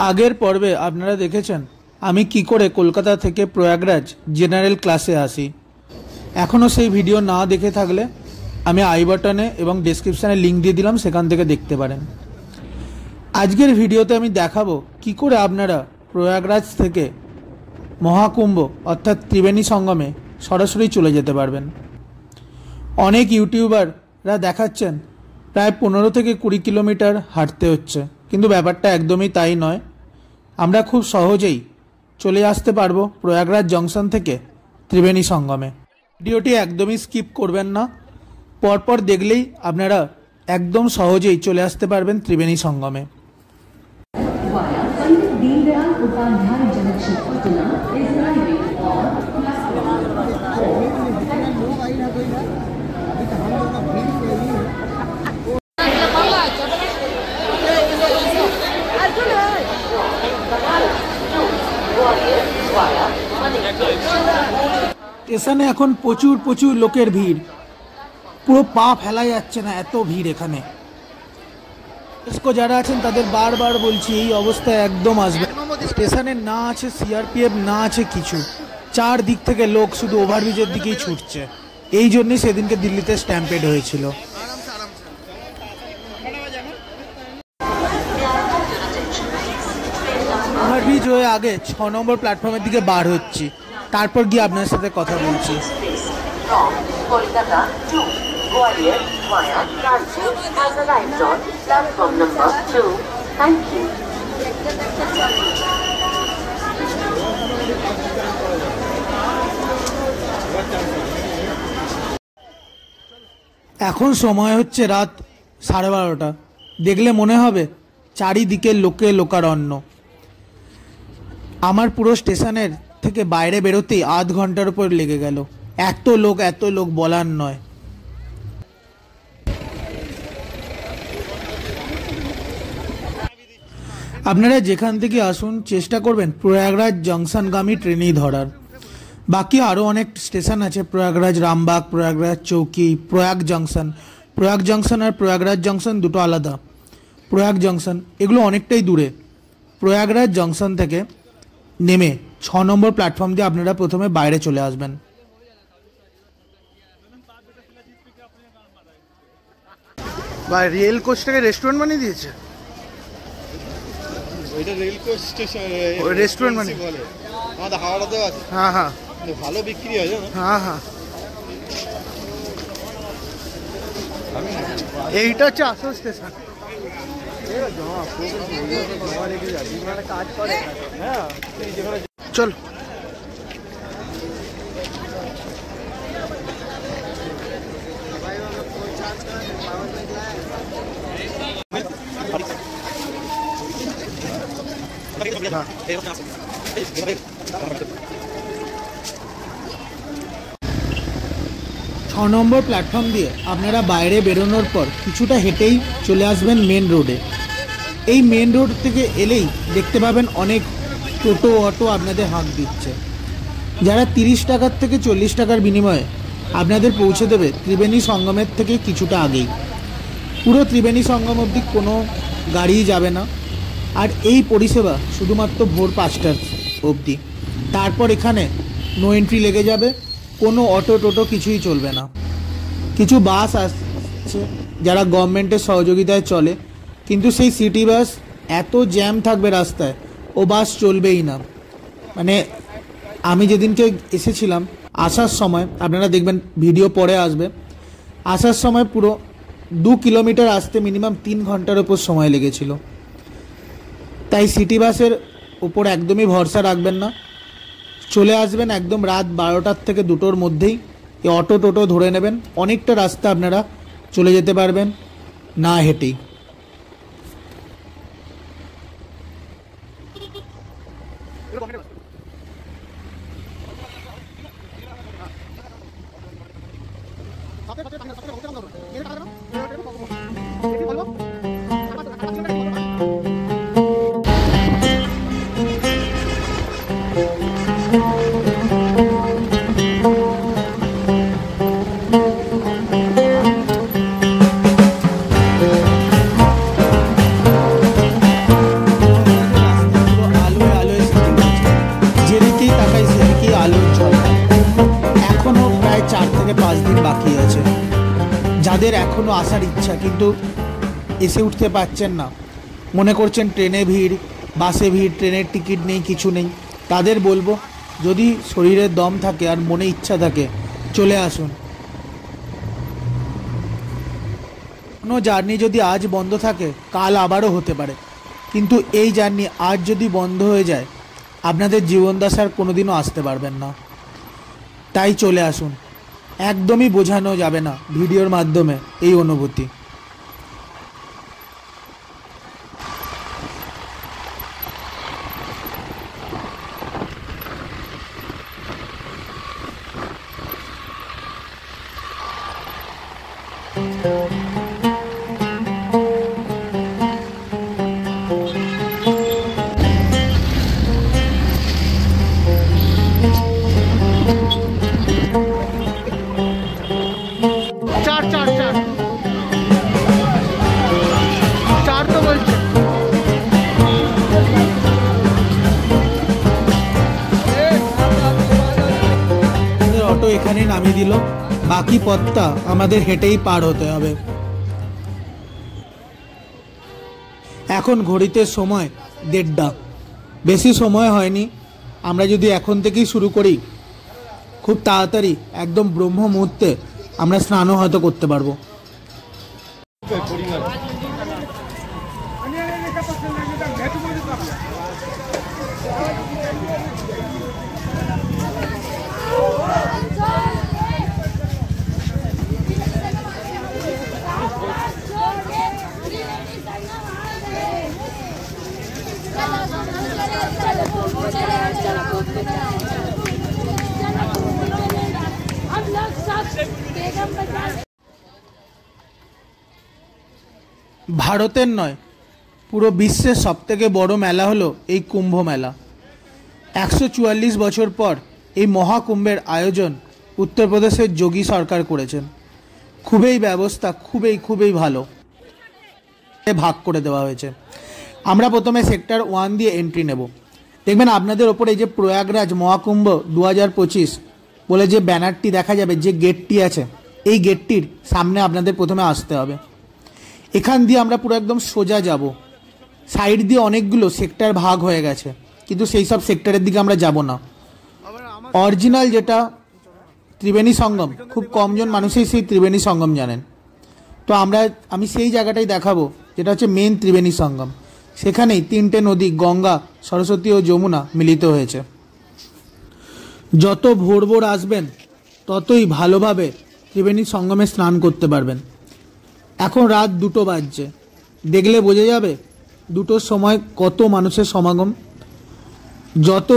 আগের পর্বে আপনারা দেখেছেন আমি কি করে কলকাতা থেকে প্রয়াগরাজ জেনারেল ক্লাসে আসি। এখনও সেই ভিডিও না দেখে থাকলে আমি আই বাটনে এবং ডেসক্রিপশানে লিঙ্ক দিয়ে দিলাম, সেখান থেকে দেখতে পারেন। আজকের ভিডিওতে আমি দেখাবো কি করে আপনারা প্রয়াগরাজ থেকে মহাকুম্ভ অর্থাৎ ত্রিবেণী সঙ্গমে সরাসরি চলে যেতে পারবেন। অনেক ইউটিউবাররা দেখাচ্ছেন প্রায় 15 থেকে 20 কিলোমিটার হাঁটতে হচ্ছে, কিন্তু ব্যাপারটা একদমই তাই নয়। আমরা খুব সহজেই চলে আসতে পারবো প্রয়াগরাজ জংশন থেকে ত্রিবেণী সঙ্গমে। ভিডিওটি একদমই স্কিপ করবেন না, পরপর দেখলেই আপনারা একদম সহজেই চলে আসতে পারবেন ত্রিবেণী সঙ্গমে। স্টেশনে এখন প্রচুর লোকের ভিড়, পুরো পা ফেলা যাচ্ছে না, এত ভিড় এখানে। যারা আছেন তাদের বারবার বলছি এই অবস্থায় একদম আসবে। স্টেশনে না আছে সিআরপিএফ, না আছে কিছু, চারদিক থেকে লোক শুধু ওভারব্রিজের দিকেই ছুটছে। এই জন্যই সেদিনকে দিল্লিতে স্ট্যাম্পেড হয়েছিল। ওভারব্রিজ হয়ে আগে 6 নম্বর প্ল্যাটফর্মের দিকে বার হচ্ছি, তারপর গিয়ে আপনার সাথে কথা বলছি। এখন সময় হচ্ছে রাত 12:30। দেখলে মনে হবে চারিদিকে লোকে লোকারণ্য। আমার পুরো স্টেশনের থেকে বাইরে বেরোতেই আধ ঘন্টার উপর লেগে গেল। এত লোক বলার নয়। আপনারা যেখান থেকে আসুন চেষ্টা করবেন প্রয়াগরাজ জংশনগামী ট্রেনই ধরার। বাকি আরও অনেক স্টেশন আছে, প্রয়াগরাজ রামবাগ, প্রয়াগরাজ চৌকি, প্রয়াগ জংশন আর প্রয়াগরাজ জংশন দুটো আলাদা। প্রয়াগ জংশন এগুলো অনেকটাই দূরে। প্রয়াগরাজ জংশন থেকে নেমে 6 নম্বর প্ল্যাটফর্ম দিয়ে আপনারা প্রথমে বাইরে চলে আসবেন। রেল কোচটাকে রেস্টুরেন্ট বানিয়ে দিয়েছে। ওইটা রেল কোচ স্টেশন, রেস্টুরেন্ট মানে আমাদের হাওড়াতেও আছে। হ্যাঁ ভালো বিক্রি হয় জানো। হ্যাঁ এইটা হচ্ছে আসল স্টেশন। চল ছ নম্বর প্ল্যাটফর্ম দিয়ে আপনারা বাইরে বেরোনোর পর কিছুটা হেঁটেই চলে আসবেন মেন রোডে। এই মেন রোড থেকে এলেই দেখতে পাবেন অনেক টোটো অটো আপনাদের হাঁক দিচ্ছে, যারা 30 টাকার থেকে 40 টাকার বিনিময়ে আপনাদের পৌঁছে দেবে ত্রিবেণী সঙ্গমের থেকে কিছুটা আগেই। পুরো ত্রিবেণী সঙ্গম অবধি কোনো গাড়িই যাবে না, আর এই পরিষেবা শুধুমাত্র ভোর 5টার অবধি। তারপর এখানে নো এন্ট্রি লেগে যাবে, কোনো অটো টোটো কিছুই চলবে না। কিছু বাস আসছে যারা গভর্নমেন্টের সহযোগিতায় চলে, কিন্তু সেই সিটি বাস এত জ্যাম থাকবে রাস্তায়, ও বাস চলবেই না। মানে আমি যেদিনকে এসেছিলাম আসার সময়, আপনারা দেখবেন ভিডিও পরে আসবে, আসার সময় পুরো 2 কিলোমিটার আসতে মিনিমাম 3 ঘন্টার ওপর সময় লেগেছিল। তাই সিটি বাসের উপর একদমই ভরসা রাখবেন না। চলে আসবেন একদম রাত 12টার থেকে 2টোর মধ্যেই। এই অটো টোটো ধরে নেবেন, অনেকটা রাস্তা আপনারা চলে যেতে পারবেন না হেঁটেই। যাদের এখনও আসার ইচ্ছা কিন্তু এসে উঠতে পারছেন না, মনে করছেন ট্রেনে ভিড়, বাসে ভিড়, ট্রেনের টিকিট নেই, কিছু নেই, তাদের বলবো যদি শরীরের দম থাকে আর মনে ইচ্ছা থাকে চলে আসুন। কোনো জার্নি যদি আজ বন্ধ থাকে কাল আবারও হতে পারে, কিন্তু এই জার্নি আজ যদি বন্ধ হয়ে যায় আপনাদের জীবনদশার কোনোদিনও আসতে পারবেন না। তাই চলে আসুন, একদমই বোঝানো যাবে না ভিডিওর মাধ্যমে এই অনুভূতি। চার চার চার চার তো বলছে। অটো এখানে নামিয়ে দিল, বাকি পথটা আমাদের হেঁটেই পার হতে হবে। এখন ঘড়িতে সময় 1:30, বেশি সময় হয়নি। আমরা যদি এখন থেকেই শুরু করি খুব তাড়াতাড়ি একদম ব্রহ্ম মুহূর্তে আমরা স্নানও হয়তো করতে পারবো। ভারতের নয়, পুরো বিশ্বের সবথেকে বড় মেলা হলো এই কুম্ভ মেলা। 144 বছর পর এই মহাকুম্ভের আয়োজন উত্তরপ্রদেশের যোগী সরকার করেছেন। খুবই ব্যবস্থা খুবই ভালো ভাগ করে দেওয়া হয়েছে। আমরা প্রথমে সেক্টর 1 দিয়ে এন্ট্রি নেব। দেখবেন আপনাদের ওপরে এই যে প্রয়াগরাজ মহাকুম্ভ 2025 বলে যে ব্যানারটি দেখা যাবে, যে গেটটি আছে, এই গেটটির সামনে আপনাদের প্রথমে আসতে হবে। এখান দিয়ে আমরা পুরো একদম সোজা যাব। সাইড দিয়ে অনেকগুলো সেক্টর ভাগ হয়ে গেছে, কিন্তু সেই সব সেক্টরের দিকে আমরা যাব না। অরিজিনাল যেটা ত্রিবেণী সঙ্গম, খুব কমজন মানুষই সেই ত্রিবেণী সঙ্গম জানেন। তো আমি সেই জায়গাটাই দেখাবো যেটা হচ্ছে মেন ত্রিবেণী সঙ্গম। সেখানেই 3টে নদী গঙ্গা, সরস্বতী ও যমুনা মিলিত হয়েছে। যত ভোর আসবেন ততই ভালোভাবে ত্রিবেণী সঙ্গমে স্নান করতে পারবেন। এখন রাত 2টো বাজছে, দেখলে বোঝা যাবে 2টোর সময় কত মানুষের সমাগম। যত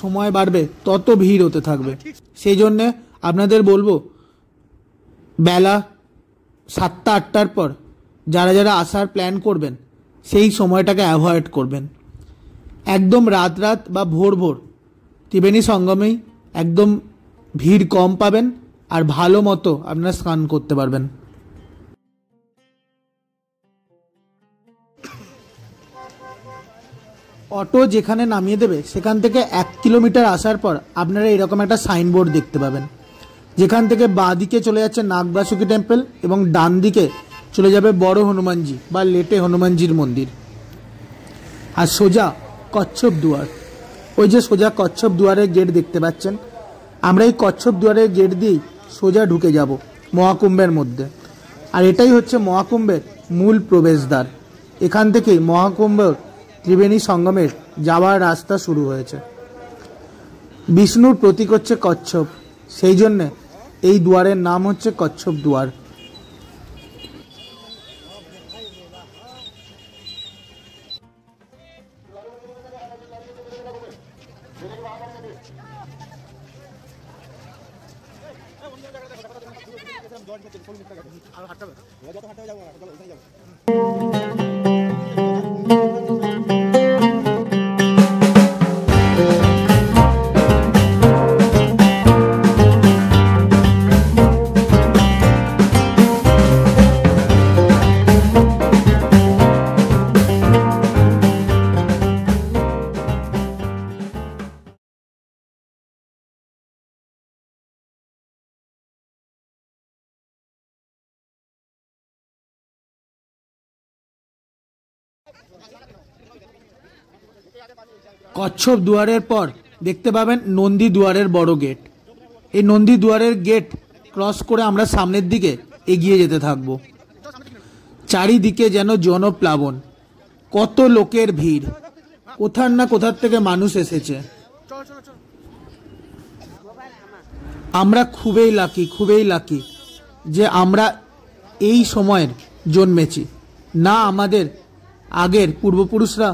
সময় বাড়বে তত ভিড় হতে থাকবে। সেই জন্যে আপনাদের বলবো বেলা 7টা-8টার পর যারা আসার প্ল্যান করবেন সেই সময়টাকে অ্যাভয়েড করবেন। একদম রাত বা ভোর ত্রিবেণী সঙ্গমেই একদম ভিড় কম পাবেন আর ভালো মতো আপনারা স্নান করতে পারবেন। অটো যেখানে নামিয়ে দেবে সেখান থেকে 1 কিলোমিটার আসার পর আপনারা এরকম একটা সাইনবোর্ড দেখতে পাবেন, যেখান থেকে বাঁ দিকে চলে যাচ্ছে নাগবাসুকী টেম্পল এবং ডান দিকে চলে যাবে বড় হনুমানজি বা লেটে হনুমানজির মন্দির। আর সোজা কচ্ছপ দুয়ার, ওই যে সোজা কচ্ছপ দুয়ারের গেট দেখতে পাচ্ছেন, আমরা এই কচ্ছপ দুয়ারের গেট দিয়েই সোজা ঢুকে যাব মহাকুম্ভের মধ্যে। আর এটাই হচ্ছে মহাকুম্ভের মূল প্রবেশদ্বার। এখান থেকেই মহাকুম্ভ ত্রিবেণী সঙ্গমের যাওয়ার রাস্তা শুরু হয়েছে। বিষ্ণুর প্রতীক হচ্ছে কচ্ছপ, সেই জন্যে এই দুয়ারের নাম হচ্ছে কচ্ছপ দুয়ার। কচ্ছপ দুয়ারের পর দেখতে পাবেন নন্দী দুয়ারের বড় গেট। এই নন্দী দুয়ারের গেট ক্রস করে আমরা সামনের দিকে এগিয়ে যেতে থাকব। চারিদিকে যেন জনপ্লাবন, কত লোকের ভিড়, কোথার না কোথার থেকে মানুষ এসেছে। আমরা খুবই লাকি যে আমরা এই সময়ের জন্মেছি। না আমাদের আগের পূর্বপুরুষরা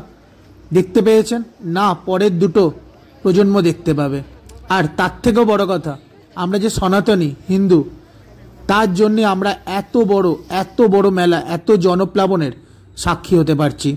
দেখতে পেয়েছেন, না পরের দুটো প্রজন্ম দেখতে পাবে। আর তার থেকেও বড় কথা, আমরা যে সনাতনী হিন্দু, তার জন্যে আমরা এত বড় মেলা, এত জনপ্লাবনের সাক্ষী হতে পারছি।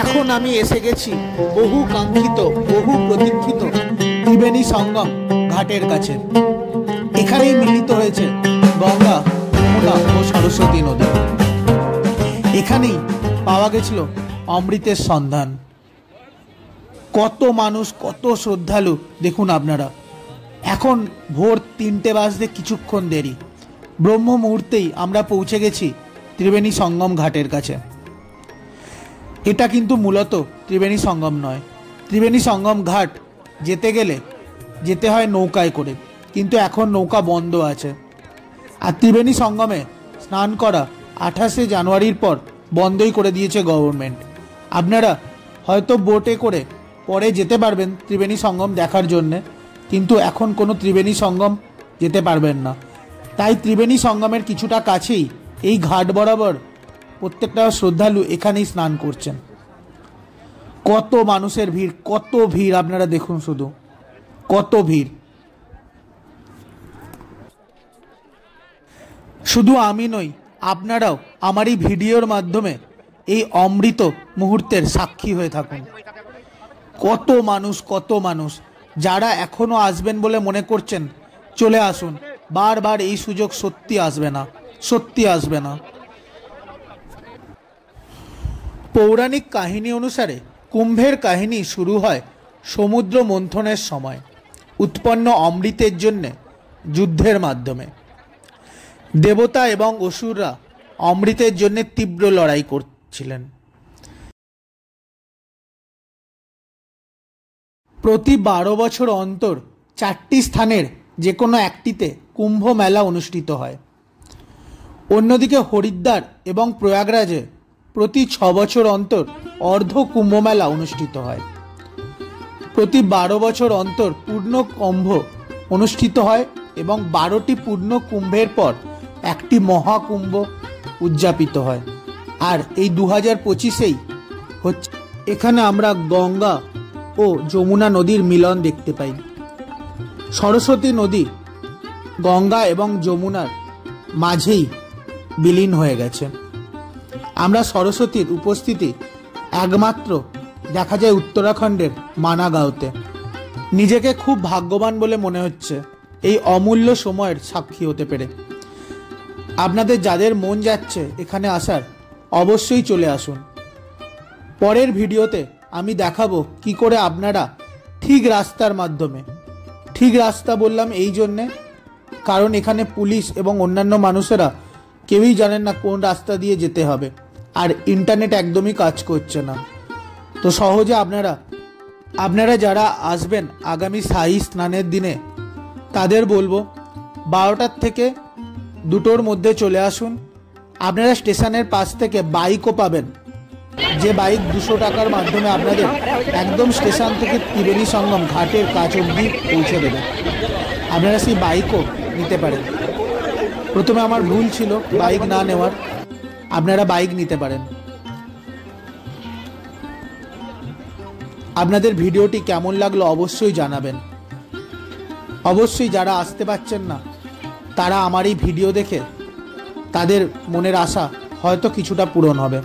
এখন আমি এসে গেছি বহু কাঙ্ক্ষিত, বহু প্রতীক্ষিত ত্রিবেণী সঙ্গম ঘাটের কাছে। এখানেই মিলিত হয়েছে গঙ্গা, যমুনা ও সরস্বতী নদী। এখানেই পাওয়া গেছিল অমৃতের সন্ধান। কত মানুষ, কত শ্রদ্ধালু দেখুন আপনারা। এখন ভোর 3টে বাজতে কিছুক্ষণ দেরি। ব্রহ্ম মুহূর্তেই আমরা পৌঁছে গেছি ত্রিবেণী সঙ্গম ঘাটের কাছে। এটা কিন্তু মূলত ত্রিবেণী সঙ্গম নয়। ত্রিবেণী সঙ্গম ঘাট যেতে হয় নৌকায় করে, কিন্তু এখন নৌকা বন্ধ আছে। আর ত্রিবেণী সঙ্গমে স্নান করা 28শে জানুয়ারির পর বন্ধই করে দিয়েছে গভর্নমেন্ট। আপনারা হয়তো বোটে করে পরে যেতে পারবেন ত্রিবেণী সঙ্গম দেখার জন্যে, কিন্তু এখন কোনো ত্রিবেণী সঙ্গম যেতে পারবেন না। তাই ত্রিবেণী সঙ্গমের কিছুটা কাছেই এই ঘাট বরাবর প্রত্যেকটা শ্রদ্ধালু এখানেই স্নান করছেন। কত মানুষের ভিড়, কত ভিড় আপনারা দেখুন, শুধু কত ভিড়। শুধু আমি নই, আপনারাও আমার এই ভিডিওর মাধ্যমে এই অমৃত মুহূর্তের সাক্ষী হয়ে থাকুন। কত মানুষ যারা এখনো আসবেন বলে মনে করছেন, চলে আসুন। বারবার এই সুযোগ সত্যি আসবে না। পৌরাণিক কাহিনী অনুসারে কুম্ভের কাহিনী শুরু হয় সমুদ্র মন্থনের সময় উৎপন্ন অমৃতের জন্য যুদ্ধের মাধ্যমে। দেবতা এবং অসুররা অমৃতের জন্য তীব্র লড়াই করছিলেন। প্রতি 12 বছর অন্তর 4টি স্থানের যে কোনো একটিতে কুম্ভ মেলা অনুষ্ঠিত হয়। অন্যদিকে হরিদ্বার এবং প্রয়াগরাজে প্রতি 6 বছর অন্তর অর্ধ কুম্ভ মেলা অনুষ্ঠিত হয়। প্রতি 12 বছর অন্তর পূর্ণ কুম্ভ অনুষ্ঠিত হয় এবং 12টি পূর্ণ কুম্ভের পর একটি মহাকুম্ভ উদযাপিত হয়। আর এই 2025-এই হচ্ছে, এখানে আমরা গঙ্গা ও যমুনা নদীর মিলন দেখতে পাই। সরস্বতী নদী গঙ্গা এবং যমুনার মাঝেই বিলীন হয়ে গেছে। আমরা সরস্বতীর উপস্থিতি একমাত্র দেখা যায় উত্তরাখণ্ডের মানাগাঁওতে। নিজেকে খুব ভাগ্যবান বলে মনে হচ্ছে এই অমূল্য সময়ের সাক্ষী হতে পেরে। আপনাদের যাদের মন যাচ্ছে এখানে আসার, অবশ্যই চলে আসুন। পরের ভিডিওতে আমি দেখাবো কি করে আপনারা ঠিক রাস্তার মাধ্যমে, ঠিক রাস্তা বললাম এই জন্যে কারণ এখানে পুলিশ এবং অন্যান্য মানুষেরা কেউই জানেন না কোন রাস্তা দিয়ে যেতে হবে, আর ইন্টারনেট একদমই কাজ করছে না। তো সহজে আপনারা যারা আসবেন আগামী শাহী স্নানের দিনে, তাদের বলবো 12টার থেকে 2টোর মধ্যে চলে আসুন। আপনারা স্টেশনের পাশ থেকে বাইকও পাবেন, যে বাইক 200 টাকার মাধ্যমে আপনাদের একদম স্টেশন থেকে ত্রিবেণী সঙ্গম ঘাটের কাছ অবধি পৌঁছে দেবে। আপনারা সেই বাইকও নিতে পারেন। প্রথমে আমার ভুল ছিল বাইক না নেওয়ার, আপনারা বাইক নিতে পারেন। আপনাদের ভিডিওটি কেমন লাগলো অবশ্যই জানাবেন। অবশ্যই যারা আসতে পারছেন না তারা আমার এই ভিডিও দেখে তাদের মনের আশা হয়তো কিছুটা পূরণ হবে।